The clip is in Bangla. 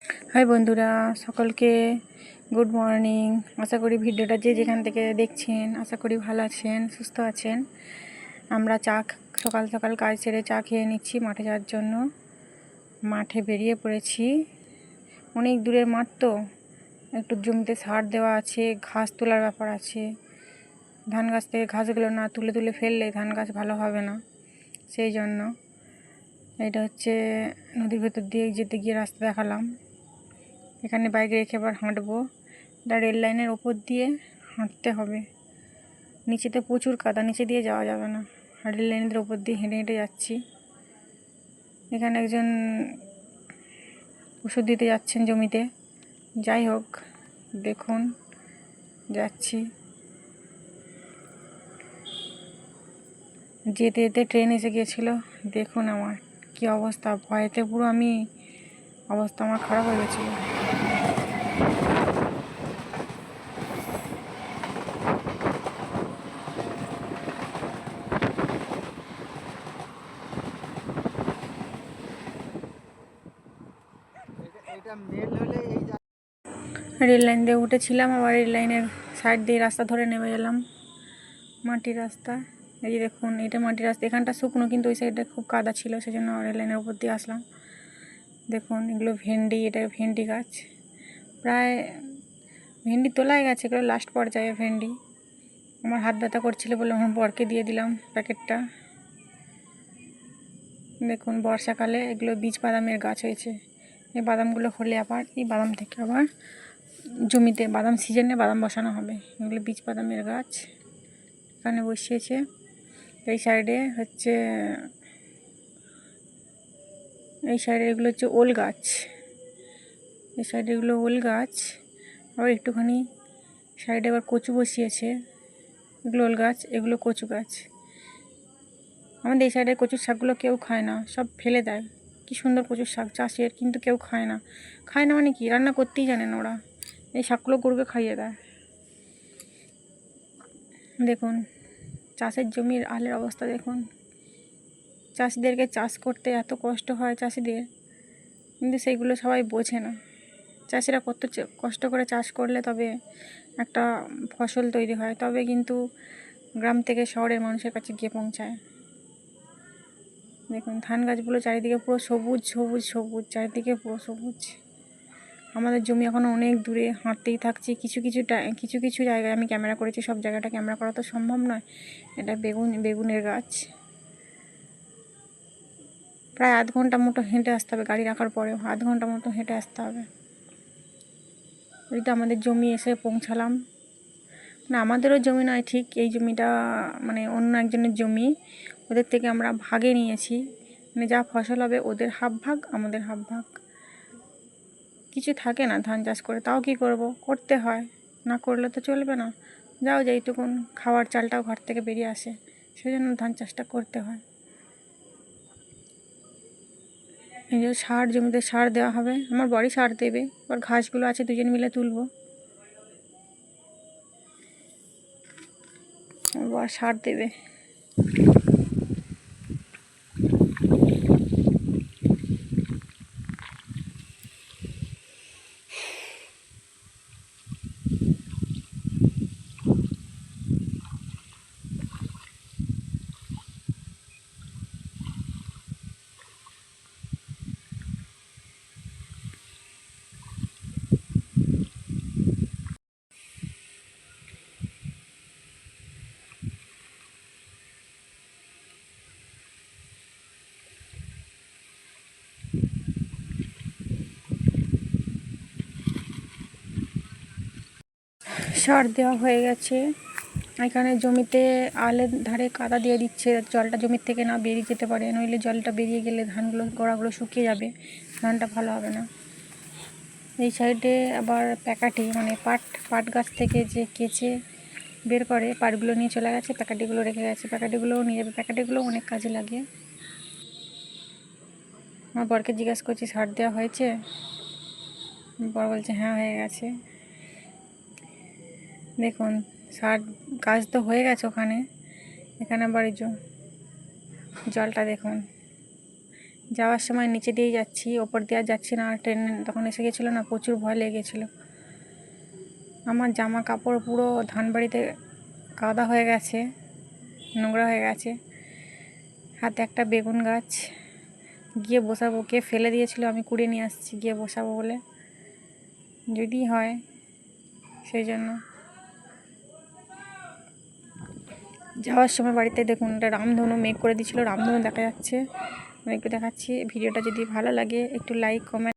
হাই বন্ধুরা, সকলকে গুড মর্নিং। আশা করি ভিডিওটা যে যেখান থেকে দেখছেন আশা করি ভালো আছেন, সুস্থ আছেন। আমরা সকাল সকাল কাজ সেরে চা খেয়ে নিচ্ছি মাঠে যাওয়ার জন্য। মাঠে বেরিয়ে পড়েছি। অনেক দূরের মাঠ তো, একটু জমিতে সার দেওয়া আছে, ঘাস তোলার ব্যাপার আছে। ধান গাছ থেকে ঘাসগুলো না তুলে তুলে ফেললে ধান গাছ ভালো হবে না, সেই জন্য। এটা হচ্ছে নদীর ভেতর দিয়ে যেতে গিয়ে রাস্তা দেখালাম। এখানে বাইক রেখে আবার হাঁটবো। এটা রেল লাইনের ওপর দিয়ে হাঁটতে হবে। নিচেতে প্রচুর কাদা, নিচে দিয়ে যাওয়া যাবে না। রেল লাইনের ওপর দিয়ে হেঁটে হেঁটে যাচ্ছি। এখানে একজন ওষুধ দিতে যাচ্ছেন জমিতে। যাই হোক, দেখুন যাচ্ছি। যেতে যেতে ট্রেন এসে গিয়েছিলো। দেখুন আমার কি অবস্থা, ভয়েতে পুরো অবস্থা আমার খারাপ হয়ে গেছিলো। রেল লাইন দিয়ে উঠেছিলাম, আবার রেল লাইনের সাইড দিয়ে রাস্তা ধরে নেমে গেলাম। মাটির রাস্তা, এই যে দেখুন, এটা মাটির রাস্তা। এখানটা শুকনো, কিন্তু ওই সাইডে খুব কাদা ছিল, সেজন্য রেল লাইনের উপর দিয়ে আসলাম। দেখুন এগুলো ভেন্ডি, এটা ভেন্ডি গাছ। প্রায় ভেন্ডি তোলাই গেছে, এগুলো লাস্ট পর্যায়ে ভেন্ডি। আমার হাত ব্যথা করছিল বলে আমার বরকে দিয়ে দিলাম প্যাকেটটা। দেখুন বর্ষাকালে এগুলো বীজ বাদামের গাছ হয়েছে। এই বাদামগুলো হলে আবার এই বাদাম থেকে আবার জমিতে বাদাম সিজনে বাদাম বসানো হবে। এগুলো বীজ বাদামের গাছ, এখানে বসিয়েছে। এই সাইডে এগুলো হচ্ছে ওল গাছ। এই সাইডে এগুলো ওল গাছ। আবার একটুখানি সাইডে আবার কচু বসিয়েছে। এগুলো ওল গাছ, এগুলো কচু গাছ। আমাদের এই সাইডের কচুর শাকগুলো কেউ খায় না, সব ফেলে দেয়। কি সুন্দর কচুর শাক চাষের, কিন্তু কেউ খায় না। খায় না মানে কি, রান্না করতেই জানে না ওরা। এই শাকগুলো গরুকে খাইয়ে দেয়। দেখুন চাষের জমির আলের অবস্থা দেখুন। চাষিদেরকে চাষ করতে এত কষ্ট হয় চাষিদের, কিন্তু সেইগুলো সবাই বোঝে না। চাষিরা কত কষ্ট করে চাষ করলে তবে একটা ফসল তৈরি হয়, তবে কিন্তু গ্রাম থেকে শহরের মানুষের কাছে গিয়ে পৌঁছায়। দেখুন ধান গাছগুলো চারিদিকে পুরো সবুজ সবুজ সবুজ, চারিদিকে পুরো সবুজ। আমাদের জমি এখনও অনেক দূরে, হাঁটতেই থাকছি। কিছু কিছু জায়গায় আমি ক্যামেরা করেছি, সব জায়গাটা ক্যামেরা করা তো সম্ভব নয়। এটা বেগুনের গাছ। প্রায় আধ ঘন্টা মতো হেঁটে আসতে হবে, গাড়ি রাখার পরেও আধ ঘন্টা মতো হেঁটে আসতে হবে। এই তো আমাদের জমি এসে পৌঁছালাম। না, আমাদেরও জমি নয় ঠিক, এই জমিটা মানে অন্য একজনের জমি। ওদের থেকে আমরা ভাগে নিয়েছি, মানে যা ফসল হবে ওদের হাফ ভাগ, আমাদের হাফ ভাগ। কিছু থাকে না ধান চাষ করে, তাও কি করব, করতে হয়, না করলে তো চলবে না। যেইটুকুন খাওয়ার চালটাও ঘর থেকে বেরিয়ে আসে, সেজন্য ধান চাষটা করতে হয়। এই যে জমিতে সার দেওয়া হবে, আমার বড়ি সার দেবে। এবার ঘাসগুলো আছে, দুজন মিলে তুলবো। আবার সার দেবে। সার দেওয়া হয়ে গেছে। এখানে জমিতে আলের ধারে কাদা দিয়ে দিচ্ছে, জলটা জমির থেকে না বেরিয়ে যেতে পারে, নইলে জলটা বেরিয়ে গেলে ধানগুলো গোড়াগুলো শুকিয়ে যাবে, ধানটা ভালো হবে না। এই সাইডে আবার প্যাকাটি, মানে পাট গাছ থেকে যে কেচে বের করে পাটগুলো নিয়ে চলে গেছে, প্যাকাটিগুলো রেখে গেছে। প্যাকাটিগুলোও নিয়ে যাবে, প্যাকাটিগুলোও অনেক কাজে লাগে। আমার বরকে জিজ্ঞাসা করছি সার দেওয়া হয়েছে, বর বলছে হ্যাঁ হয়ে গেছে। দেখুন সার কাজ তো হয়ে গেছে ওখানে। এখানে আবার জলটা দেখুন, যাওয়ার সময় নিচে দিয়েই যাচ্ছি, ওপর দিয়ে আর যাচ্ছি না। ট্রেন তখন এসে গেছিলো না, প্রচুর ভয় লেগেছিলো। আমার জামা কাপড় পুরো ধানবাড়িতে কাদা হয়ে গেছে, নোংরা হয়ে গেছে। হাতে একটা বেগুন গাছ, গিয়ে বসাবো, কে ফেলে দিয়েছিল, আমি কুড়িয়ে নিয়ে আসছি গিয়ে বসাবো বলে, যদি হয় সেই জন্য। যাওয়ার সময় বাড়িতে দেখুন একটা রামধনু মেঘ করে দিয়েছিল, রামধনু দেখা যাচ্ছে। আমি একটু দেখাচ্ছি। ভিডিওটা যদি ভালো লাগে একটু লাইক কমেন্ট